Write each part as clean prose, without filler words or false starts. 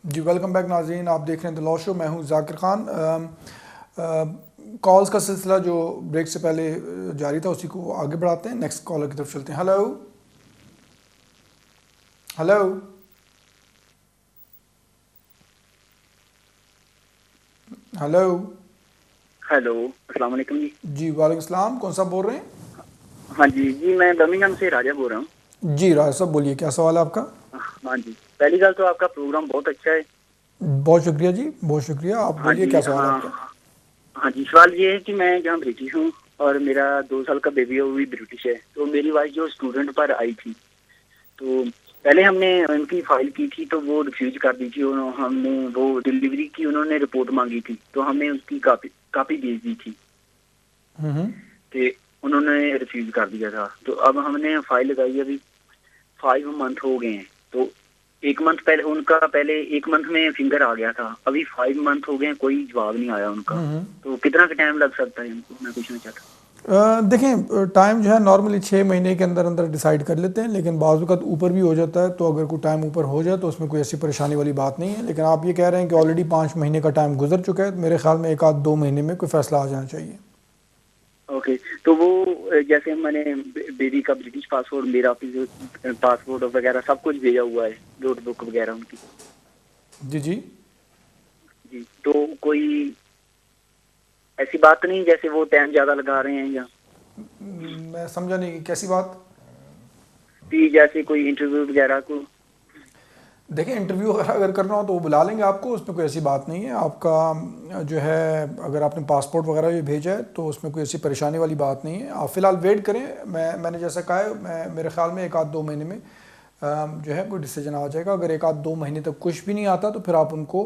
जी welcome back नाज़रीन, आप देख रहे हैं द लॉ शो। मैं हूं जाकिर खान। कॉल्स का सिलसिला जो ब्रेक से पहले जारी था उसी को आगे बढ़ाते हैं। नेक्स्ट कॉलर की तरफ चलते हैं। Hello hello hello. हेलो, अस्सलाम वालेकुम जी। जी वालेकुम सलाम। कौन सा बोल रहे हैं? हाँ जी जी, मैं बर्मिंघम से राजा बोल रहा हूँ। जी राज साहब बोलिए, क्या सवाल है आपका? हाँ जी, पहली गल तो आपका प्रोग्राम बहुत अच्छा है। बहुत शुक्रिया जी, बहुत शुक्रिया। आप हाँ बोलिए जी, क्या सवाल है हाँ। आपका? हाँ जी, सवाल ये है कि मैं जहाँ ब्रिटिश हूँ और मेरा 2 साल का बेबी है, वो भी ब्रिटिश है। तो मेरी वाइफ जो स्टूडेंट पर आई थी, तो पहले हमने उनकी फाइल की थी तो वो रिफ्यूज कर दी थी। हमने वो डिलीवरी की, उन्होंने रिपोर्ट मांगी थी तो हमने उसकी कापी कापी भेज दी थी, हम्म। तो उन्होंने रिफ्यूज कर दिया था। तो अब हमने फाइल लगाई, अभी 5 मंथ हो गए हैं। तो 1 मंथ पहले उनका, पहले 1 मंथ में फिंगर आ गया था, अभी 5 मंथ हो गए हैं, कोई जवाब नहीं आया उनका। तो कितना का टाइम लग सकता है उनको, मैं पूछना चाहता देखें, टाइम जो है नॉर्मली 6 महीने के अंदर अंदर डिसाइड कर लेते हैं, लेकिन बाज़ वक़्त ऊपर भी हो जाता है। तो अगर कोई टाइम ऊपर हो जाए तो उसमें कोई ऐसी परेशानी वाली बात नहीं है। लेकिन आप ये कह रहे हैं कि ऑलरेडी 5 महीने का टाइम गुजर चुका है, तो मेरे ख्याल में 1 आध 2 महीने में कोई फ़ैसला आ जाना चाहिए। ओके, तो वो जैसे मैंने बेबी का ब्रिटिश पासपोर्ट, मेरा पासपोर्ट वगैरह सब कुछ भेजा हुआ है, नोटबुक वगैरह उनकी। जी जी। जी, तो कोई ऐसी बात नहीं जैसे वो टाइम ज्यादा लगा रहे हैं, या मैं समझा नहीं कि कैसी बात। कि जैसे कोई इंटरव्यू वगैरह को। देखिए, इंटरव्यू अगर करना हो तो वो बुला लेंगे आपको, उसमें कोई ऐसी बात नहीं है। आपका जो है, अगर आपने पासपोर्ट वगैरह भी भेजा है तो उसमें कोई ऐसी परेशानी वाली बात नहीं है। आप फ़िलहाल वेट करें। मैंने जैसा कहा है, मेरे ख्याल में 1 आध 2 महीने में जो है कोई डिसीजन आ जाएगा। अगर 1 आध 2 महीने तक कुछ भी नहीं आता तो फिर आप उनको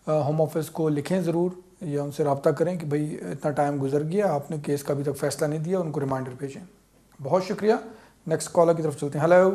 होम ऑफिस को लिखें ज़रूर, या उनसे रब्ता करें कि भाई इतना टाइम गुजर गया, आपने केस का अभी तक फ़ैसला नहीं दिया, उनको रिमाइंडर भेजें। बहुत शुक्रिया। नेक्स्ट कॉलर की तरफ चलते हैं। हेलो।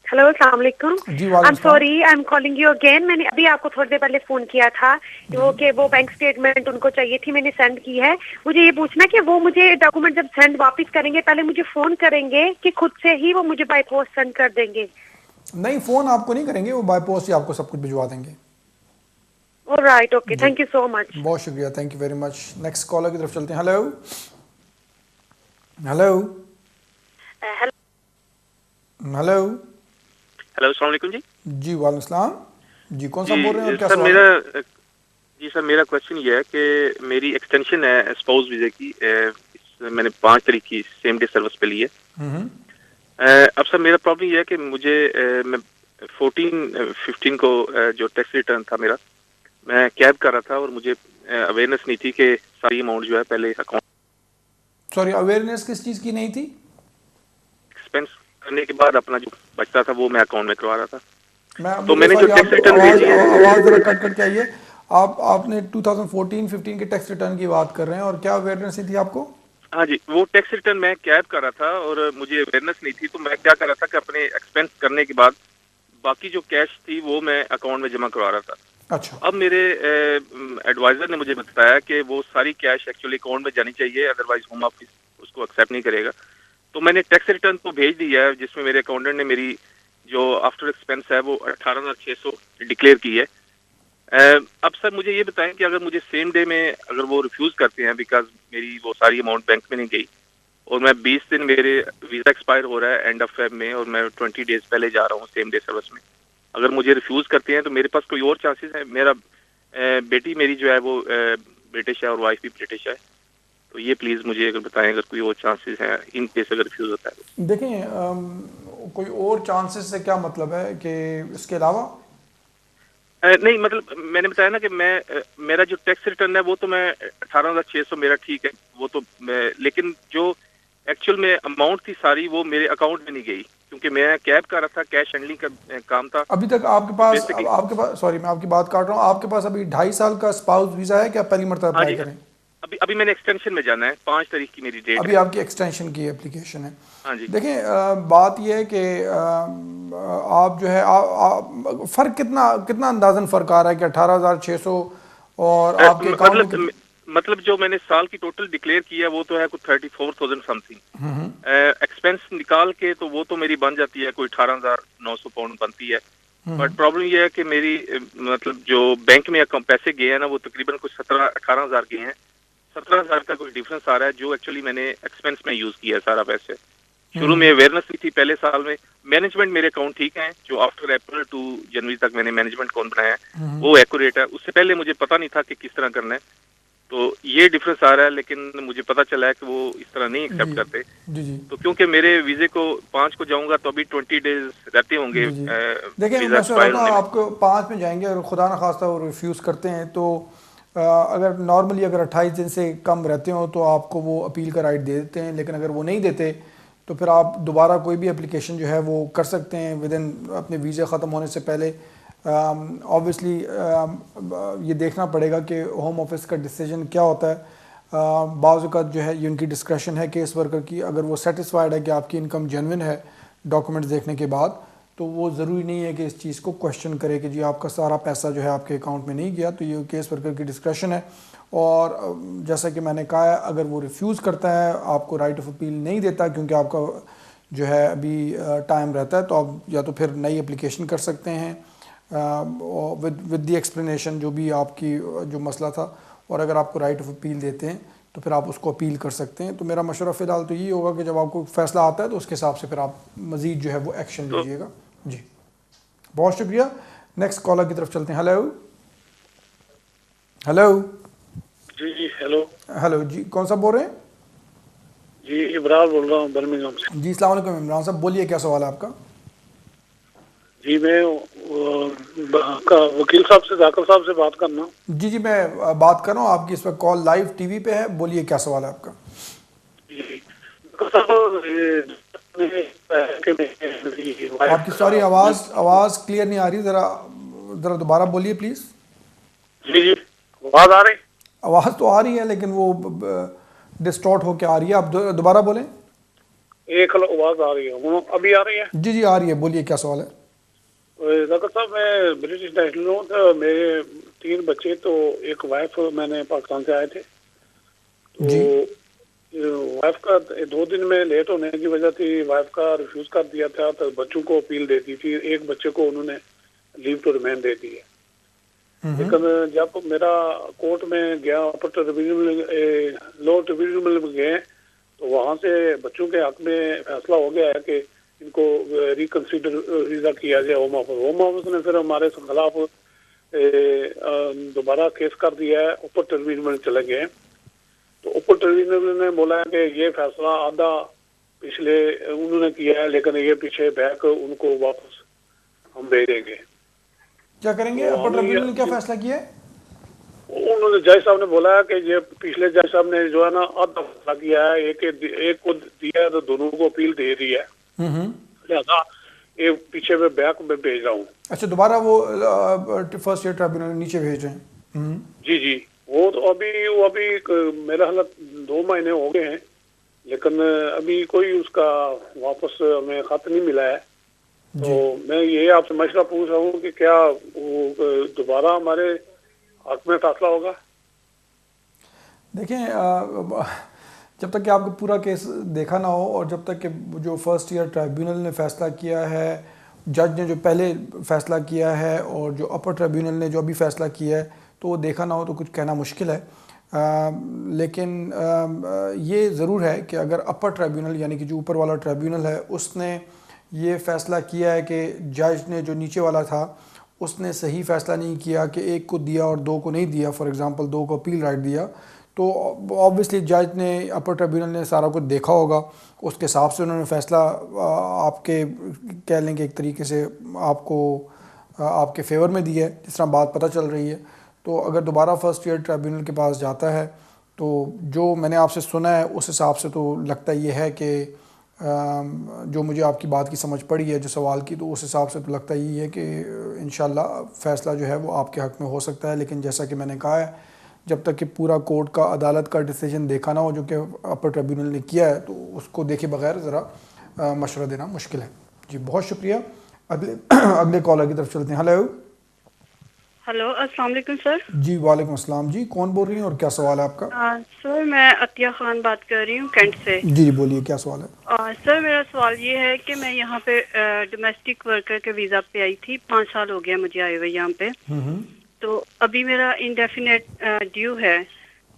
हेलो, अस्सलाम वालेकुम। जी आई एम वालेकुम सलाम। Sorry, I am calling you again. मैंने अभी आपको थोड़ी देर पहले फोन किया था वो बैंक स्टेटमेंट उनको चाहिए थी, मैंने सेंड की है। मुझे ये पूछना कि वो मुझे डॉक्यूमेंट जब सेंड वापस करेंगे, पहले मुझे फोन करेंगे कि खुद से ही वो मुझे बाय पोस्ट सेंड कर देंगे? नहीं, फ़ोन आपको नहीं करेंगे, वो बाय पोस्ट ही आपको सब कुछ भिजवा देंगे। ऑलराइट, ओके, जी थैंक यू सो मच। बहुत शुक्रिया, thank you very much. Next caller की तरफ चलते हैं। Hello hello hello. Hello. Hello, अस्सलाम वालेकुम जी। जी वालेकुम सलाम। जी कौन सा बोल रहे हैं जी और क्या सर, सवाल है? मेरा क्वेश्चन ये है कि मेरी एक्सटेंशन है स्पाउस वीज़े की। मैंने 5 तारीख की सेम डे सर्विस पे ली है। हम्म। अब सर मेरा प्रॉब्लम ये है कि मुझे मैं 14-15 को जो टैक्स रिटर्न था मेरा, मैं कैब कर रहा था और मुझे अवेयरनेस नहीं थी कि सारी अमाउंट जो है पहले अकाउंट सॉरी, अवेयरनेस किस चीज़ की नहीं थी? एक्सपेंस करने के बाद अपना जो बचता था वो मैं अकाउंट में करवा रहा था। मैं तो मुझे मैंने जो सॉरी, टैक्स आप रिटर्न आवाज़ भेजी है, आवाज़ ज़रा कट कट के आइए। आपने 2014-15 के टैक्स रिटर्न की बात कर रहे हैं, और क्या अवेयरनेस थी आपको? हाँ जी, वो टैक्स रिटर्न मैं कैब कर रहा था और मुझे अवेयरनेस नहीं थी। तो मैं क्या कर रहा था कि अपने एक्सपेंस करने के बाद बाकी जो कैश थी वो मैं अकाउंट में जमा करवा रहा था। अच्छा। अब मेरे एडवाइजर ने मुझे बताया कि वो सारी कैश एक्चुअली अकाउंट में जानी चाहिए, अदरवाइज होम ऑफिस उसको एक्सेप्ट नहीं करेगा। तो मैंने टैक्स रिटर्न तो भेज दिया है, जिसमें मेरे अकाउंटेंट ने मेरी जो आफ्टर एक्सपेंस है वो 18,600 डिक्लेयर की है। अब सर मुझे ये बताएं कि अगर मुझे सेम डे में अगर वो रिफ्यूज़ करते हैं, बिकॉज मेरी वो सारी अमाउंट बैंक में नहीं गई और मैं 20 दिन, मेरे वीज़ा एक्सपायर हो रहा है एंड ऑफ फेब में और मैं 20 डेज पहले जा रहा हूँ सेम डे सर्विस में, अगर मुझे रिफ्यूज़ करते हैं तो मेरे पास कोई और चांसेस है? मेरा बेटी मेरी जो है वो ब्रिटिश है और वाइफ भी ब्रिटिश है। तो ये प्लीज़ मुझे अगर बताएं अगर कोई और चांसेस हैं इन केस अगर रिफ्यूज़ होता है तो। देखें, कोई और चांसेस से क्या मतलब है कि इसके अलावा? नहीं, मतलब मैंने बताया ना कि मेरा जो टैक्स रिटर्न है वो तो मैं 18,600 मेरा ठीक है, वो तो लेकिन जो एक्चुअल में अमाउंट थी सारी वो मेरे अकाउंट में नहीं गई, क्योंकि मैं कैब कर रहा था, कैश हैंडलिंग का काम था। अभी तक आपके तो पास, बेसिकली सॉरी मैं आपकी बात काट रहा हूँ, आपके पास अभी 2.5 साल का स्पाउस वीज़ा है कि आप पहली मरतबा हाँ अप्लाई जी, करें? अभी अभी मैंने एक्सटेंशन में जाना है, 5 तारीख की मेरी डेट अभी है। आपकी एक्सटेंशन की एप्लीकेशन है। हाँ जी। देखें, बात यह है कि आप जो है फ़र्क कितना कितना अंदाज़न फ़र्क आ रहा है कि 18,600 और आपके अकाउंट में कितना? मतलब जो मैंने साल की टोटल डिक्लेयर किया वो तो है कुछ 34,000 समथिंग। एक्सपेंस निकाल के तो वो तो मेरी बन जाती है कोई 18,900 पाउंड बनती है। बट प्रॉब्लम ये है कि मेरी मतलब जो बैंक में पैसे गए हैं ना, वो तकरीबन कुछ 17-18 हज़ार गए हैं। 17 हज़ार का कोई डिफरेंस आ रहा है, जो एक्चुअली मैंने एक्सपेंस में यूज किया है सारा पैसे। शुरू में अवेयरनेस भी थी, पहले साल में मैनेजमेंट मेरे अकाउंट ठीक है, जो आफ्टर अप्रैल टू जनवरी तक मैंने मैनेजमेंट अकाउंट बनाया है वो एक्यूरेट है। उससे पहले मुझे पता नहीं था कि किस तरह करना है, तो ये डिफरेंस आ रहा है। लेकिन मुझे पता चला है कि वो इस तरह नहीं एक्सेप्ट करते। जी। तो क्योंकि मेरे वीजे को 5 को जाऊंगा तो अभी 20 डेज रहते होंगे। देखिए मैं सोच रहा था आपको 5 में जाएंगे और खुदा न खास्ता वो रिफ्यूज़ करते हैं तो अगर नॉर्मली अगर 28 दिन से कम रहते हो तो आपको वो अपील का राइट दे देते हैं, लेकिन अगर वो नहीं देते तो फिर आप दोबारा कोई भी एप्लीकेशन जो है वो कर सकते हैं विद इन अपने वीज़े ख़त्म होने से पहले। ऑब्वियसली ये देखना पड़ेगा कि होम ऑफिस का डिसीजन क्या होता है। बाज़ औक़ात जो है ये उनकी डिस्क्रेशन है केस वर्कर की, अगर वो सेटिस्फाइड है कि आपकी इनकम जेन्युइन है डॉक्यूमेंट्स देखने के बाद, तो वो ज़रूरी नहीं है कि इस चीज़ को क्वेश्चन करे कि जी आपका सारा पैसा जो है आपके अकाउंट में नहीं गया। तो ये केस वर्कर की डिस्क्रेशन है। और जैसा कि मैंने कहा है, अगर वो रिफ्यूज़ करता है, आपको राइट ऑफ अपील नहीं देता क्योंकि आपका जो है अभी टाइम रहता है, तो आप या तो फिर नई एप्लीकेशन कर सकते हैं विद द एक्सप्लेनेशन जो भी आपकी जो मसला था, और अगर आपको राइट ऑफ अपील देते हैं तो फिर आप उसको अपील कर सकते हैं। तो मेरा मशवरा फ़िलहाल तो यही होगा कि जब आपको फ़ैसला आता है तो उसके हिसाब से फिर आप मज़ीद जो है वो एक्शन लीजिएगा। जी बहुत शुक्रिया। नेक्स्ट कॉलर की तरफ चलते हैं। Hello hello. जी हेलो। हेलो जी, कौन सा बोल रहे हैं? जी इमरान बोल रहा हूँ बर्मिंघम से। जी अस्सलाम वालेकुम इमरान साहब, बोलिए क्या सवाल है आपका? जी मैं वकील साहब से, जाकिर साहब से बात करना। जी मैं बात कर रहा हूँ, आपकी इस वक्त कॉल लाइव टीवी पे है, बोलिए क्या सवाल है आपका? जी आपकी सॉरी आवाज़ क्लियर नहीं आ रही, ज़रा दोबारा बोलिए प्लीज़। जी जी आवाज़ आ रही? आवाज़ तो आ रही है लेकिन वो डिस्टॉर्ट होकर आ रही है, आप दोबारा बोलें। एक आवाज़ आ रही है, अभी आ रही है? जी आ रही है, बोलिए क्या सवाल है? जाकिर साहब मैं ब्रिटिश नेशनल हूँ, तो मेरे 3 बच्चे, तो एक वाइफ, मैंने पाकिस्तान से आए थे, तो वाइफ का 2 दिन में लेट होने की वजह थी, वाइफ का रिफ्यूज कर दिया था, तो बच्चों को अपील दे दी थी, एक बच्चे को उन्होंने लीव टू रिमेन दे दी है। लेकिन जब मेरा कोर्ट में गया, अपर ट्रिब्यूनल, लो ट्रिब्यूनल में गए, तो वहाँ से बच्चों के हक में फैसला हो गया है कि इनको रिकंसिडर वीज़ा किया जाए। होम ऑफिस ने फिर हमारे खिलाफ दोबारा केस कर दिया है, ऊपर ट्रिब्यूनल में चले गए। तो ऊपर ट्रिब्यूनल ने बोला है कि ये फैसला आधा पिछले उन्होंने किया है, लेकिन ये पीछे बैक उनको वापस हम भेजेंगे। क्या करेंगे? तो अपर ट्रिब्यूनल ने क्या फैसला किया है? उन्होंने जज साहब ने बोला है कि ये पिछले जज साहब ने जो है ना आधा फैसला किया है, एक को दिया है तो दोनों को अपील दे दी है, लिहाजा ये पीछे में बैक में भेज रहा हूँ। अच्छा, दोबारा वो फर्स्ट ईयर ट्रिब्यूनल नीचे भेज रहे हैं? जी वो तो अभी मेरा हालत 2 महीने हो गए हैं, लेकिन अभी कोई उसका वापस हमें खत नहीं मिला है। तो मैं ये आपसे मशवरा पूछ रहा हूँ कि क्या वो दोबारा हमारे हक में फैसला होगा? देखें, जब तक कि आपको पूरा केस देखा ना हो और जब तक कि जो फर्स्ट ईयर ट्रिब्यूनल ने फ़ैसला किया है, जज ने जो पहले फ़ैसला किया है और जो अपर ट्रिब्यूनल ने जो अभी फ़ैसला किया है, तो वो देखा ना हो तो कुछ कहना मुश्किल है। लेकिन ये ज़रूर है कि अगर अपर ट्रिब्यूनल यानी कि जो ऊपर वाला ट्रिब्यूनल है उसने ये फ़ैसला किया है कि जज ने जो नीचे वाला था उसने सही फ़ैसला नहीं किया कि एक को दिया और 2 को नहीं दिया, फॉर एग्ज़ाम्पल 2 को अपील राइट दिया, तो ऑब्वियसली जज ने, अपर ट्रिब्यूनल ने सारा कुछ देखा होगा, उसके हिसाब से उन्होंने फ़ैसला आपके कह लें कि एक तरीके से आपको आपके फेवर में दिया है, जिस तरह बात पता चल रही है। तो अगर दोबारा फर्स्ट ईयर ट्रिब्यूनल के पास जाता है तो जो मैंने आपसे सुना है उस हिसाब से तो लगता ये है कि जो मुझे आपकी बात की समझ पड़ी है जो सवाल की, तो उस हिसाब से तो लगता यही है कि इंशाल्लाह फ़ैसला जो है वो आपके हक़ में हो सकता है। लेकिन जैसा कि मैंने कहा है, जब तक कि पूरा कोर्ट का, अदालत का डिसीजन देखा ना हो जो कि अपर ट्रिब्यूनल ने किया है, तो उसको देखे बगैर ज़रा मशवरा देना मुश्किल है। जी बहुत शुक्रिया। अगले कॉलर की तरफ चलते हैं। हेलो हेलो, अस्सलाम वालेकुम सर। जी वालेकुम अस्सलाम जी, कौन बोल रही हैं और क्या सवाल है आपका? सर मैं अतिया खान बात कर रही हूँ कैंट से। जी जी बोलिए, क्या सवाल है? सर मेरा सवाल ये है कि मैं यहाँ पे डोमेस्टिक वर्कर के वीज़ा पे आई थी, 5 साल हो गया मुझे आए हुए यहाँ पे। तो अभी मेरा इंडेफिनेट ड्यू है।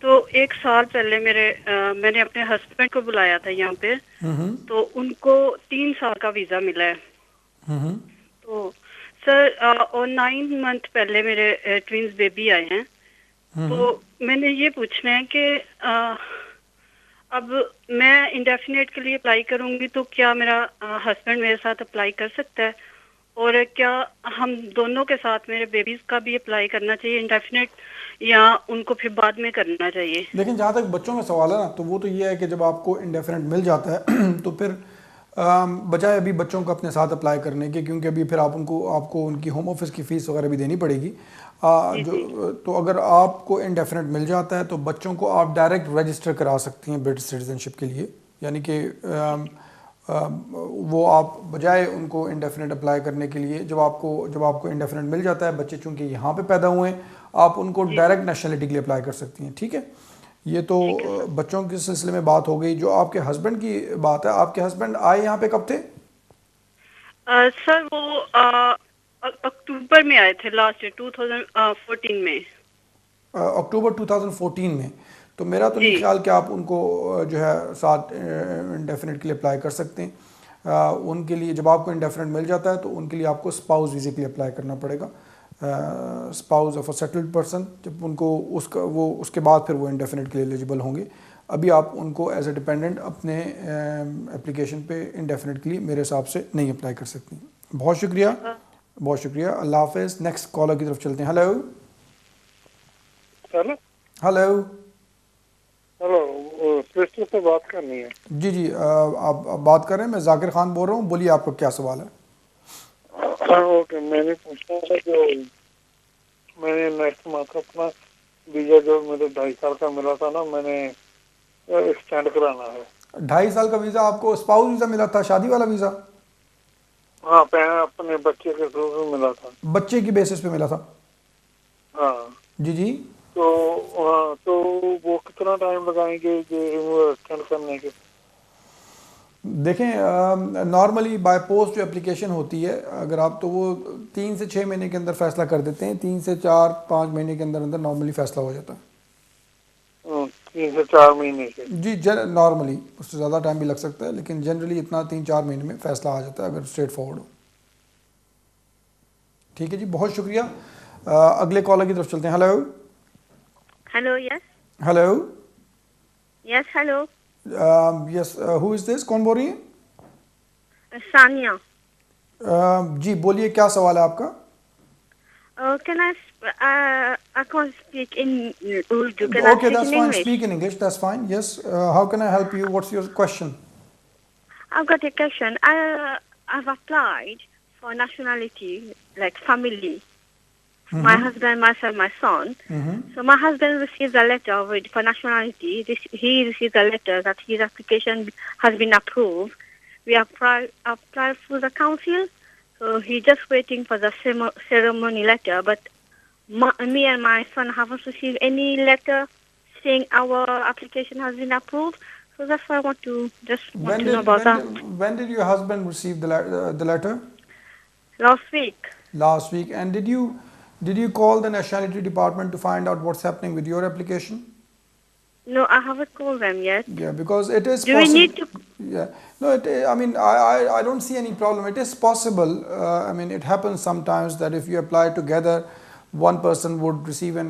तो 1 साल पहले मैंने अपने हस्बैंड को बुलाया था यहाँ पे, तो उनको 3 साल का वीज़ा मिला है। तो सर और 9 मंथ पहले मेरे ट्विंस बेबी आए हैं। तो मैंने ये पूछना है कि अब मैं इंडेफिनेट के लिए अप्लाई करूंगी तो क्या मेरा हस्बैंड मेरे साथ अप्लाई कर सकता है, और क्या हम दोनों के साथ मेरे बेबीज का भी अप्लाई करना चाहिए इंडेफिनेट, या उनको फिर बाद में करना चाहिए? लेकिन जहाँ तक बच्चों का सवाल है ना, तो वो तो ये है कि जब आपको इंडेफिनेट मिल जाता है तो फिर बजाय अभी बच्चों को अपने साथ अप्लाई करने के, क्योंकि अभी फिर आपको उनकी होम ऑफिस की फ़ीस वगैरह भी देनी पड़ेगी। तो अगर आपको इंडेफिनेट मिल जाता है तो बच्चों को आप डायरेक्ट रजिस्टर करा सकती हैं ब्रिटिश सिटीजनशिप के लिए, यानी कि वो आप बजाय उनको इंडेफिनेट अप्लाई करने के लिए, जब आपको इंडेफिनेट मिल जाता है, बच्चे चूँकि यहाँ पे पैदा हुए हैं, आप उनको डायरेक्ट नेशनलिटी के लिए अप्लाई कर सकती हैं। ठीक है, ये तो बच्चों के सिलसिले में बात हो गई। जो आपके हस्बैंड की बात है, आपके हस्बैंड आए यहाँ पे कब थे? सर वो अक्टूबर में आए थे, लास्ट ईयर 2014 में। अक्टूबर 2014 में। तो मेरा तो नहीं ख्याल कि आप उनको जो है साथ इंडेफिनेट के लिए अप्लाई कर सकते हैं। उनके लिए जब आपको इंडेफिनेट मिल जाता है तो उनके लिए आपको स्पाउस वीज़े के लिए अप्लाई करना पड़ेगा, spouse of a settled person. जब उनको उसके बाद फिर वो इंडेफिनेट के लिए एलिजिबल होंगे। अभी आप उनको एज ए डिपेंडेंट अपने एप्लीकेशन पे इंडेफिनेट के लिए मेरे हिसाब से नहीं अप्लाई कर सकती। बहुत शुक्रिया, बहुत शुक्रिया, अल्लाह हाफ़िज़। नेक्स्ट कॉलर की तरफ चलते हैं। Hello hello hello hello, sister से बात करनी है। जी जी, आप बात कर रहे हैं, मैं जाकिर खान बोल रहा हूँ। बोलिए, आपका क्या सवाल है? ओके, मैंने पूछना था जो मैंने नेक्स्ट मंथ अपना वीजा जो मेरे 2.5 साल का मिला था ना, मैंने एक्सटेंड कराना है। 2.5 साल का वीज़ा आपको स्पाउस वीज़ा मिला था, शादी वाला वीज़ा? हाँ, अपने बच्चे के थ्रू से मिला था। बच्चे की बेसिस पे मिला था? हाँ जी जी। तो वो कितना टाइम लगाएंगे वो एक्सटेंड करने के? देखें, नॉर्मली बाय पोस्ट जो एप्लीकेशन होती है, अगर आप तो वो 3 से 6 महीने के अंदर फैसला कर देते हैं। 3 से 4-5 महीने के अंदर अंदर नॉर्मली फैसला हो जाता है। 3 से 4 महीने के? जी, नॉर्मली उससे ज़्यादा टाइम भी लग सकता है, लेकिन जनरली इतना 3-4 महीने में फैसला आ जाता है अगर स्ट्रेट फॉरवर्ड हो। ठीक है जी, बहुत शुक्रिया। अगले कॉलर की तरफ चलते हैं। Hello hello, yes hello yes, hello yes, who is this? कौन बोल रही है? सानिया। जी बोलिए, क्या सवाल है आपका? Can I can't speak in Urdu. Can I Okay, speak that's in fine. English? Speak in English. That's fine. Yes. How can I help you? What's your question? I've got a question. I've applied for nationality, like family. My husband, myself, my son. So my husband received a letter for nationality. He received a letter that his application has been approved. We applied through the council. So he's just waiting for the ceremony letter. But me and my son haven't received any letter saying our application has been approved. So that's why I want to know about that. When did your husband receive the letter? Last week. Last week. And did you call the nationality department to find out what's happening with your application? No, I haven't called them yet. Yeah, because it is Do possible. we need to? Yeah. No, I mean, I don't see any problem. It is possible. I mean, it happens sometimes that if you apply together, one person would receive a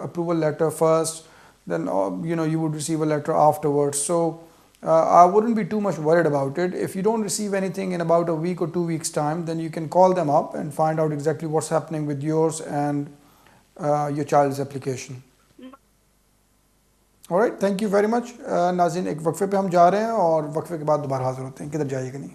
approval letter first, then you would receive a letter afterwards. So I wouldn't be too much worried about it. If you don't receive anything in about a week or 2 weeks time, then you can call them up and find out exactly what's happening with yours and your child's application. Alright, thank you very much. नाज़रीन, एक वक्फे पे हम जा रहे हैं और वक्फे के बाद दोबारा हाजिर होते हैं। किधर जाइएगा नहीं।